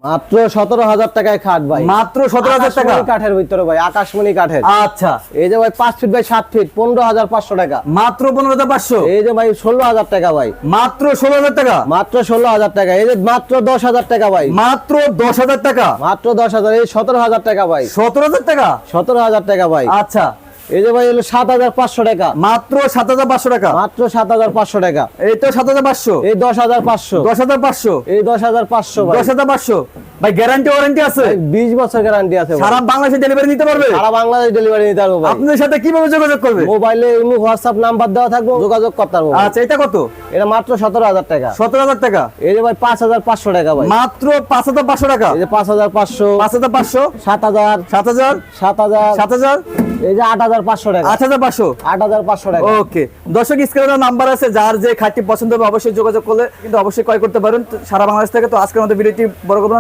মাত্র 17,000 টাকায় খাট ভাই, মাত্র 17,000 টাকা আকাশমণি কাঠের ভিতরে ভাই, আকাশমণি কাঠের। আচ্ছা, এই যে ভাই 5 ফিট বাই 7 ফিট 15,500 টাকা। মাত্র 15,500। এই যে ভাই 16,000 টাকা ভাই, মাত্র 16,000 টাকা। মাত্র 16,000 টাকা। এই যে মাত্র 10,000 টাকা ভাই, মাত্র 10,000 টাকা। মাত্র 10,000। এই 17,000 টাকা ভাই, 17,000 টাকা। 17,000 টাকা ভাই। আচ্ছা, এই যে ভাই হলো 7,500 টাকা, মাত্র 7,500 টাকা। মাত্র 7,500 টাকা। এই তো 7,500। এই 10,500, 10,500। এই 10,500 ভাই। 10,500 ভাই, গ্যারান্টি ওয়ারেন্টি আছে? 20 বছর গ্যারান্টি আছে ভাই। সারা বাংলাদেশে ডেলিভারি নিতে পারবে? সারা বাংলাদেশ ডেলিভারি নিতে পারবো ভাই। আপনাদের সাথে কিভাবে যোগাযোগ করবে? মোবাইলে এমনি হোয়াটসঅ্যাপ নাম্বার দেওয়া থাকবে, যোগাযোগ করতে পারবো। আচ্ছা, এটা কত? এটা মাত্র 17,000 টাকা। 17,000 টাকা। এই যে ভাই 5,500 টাকা ভাই, মাত্র 5,500 টাকা। এই যে 5,500, 5,500, 7,000, 7,000, 7,000, 7,000, এই যে 8,500 টাকা, 8,500। 8,500 টাকা। ওকে, দর্শক স্ক্রিনে নাম্বার আছে, যার যে খাটটি পছন্দ হবে অবশ্যই যোগাযোগ করলে কিন্তু অবশ্যই ক্রয় করতে পারেন সারা বাংলাদেশ থেকে। তো আজকের মতো ভিডিওটি বড় করব না।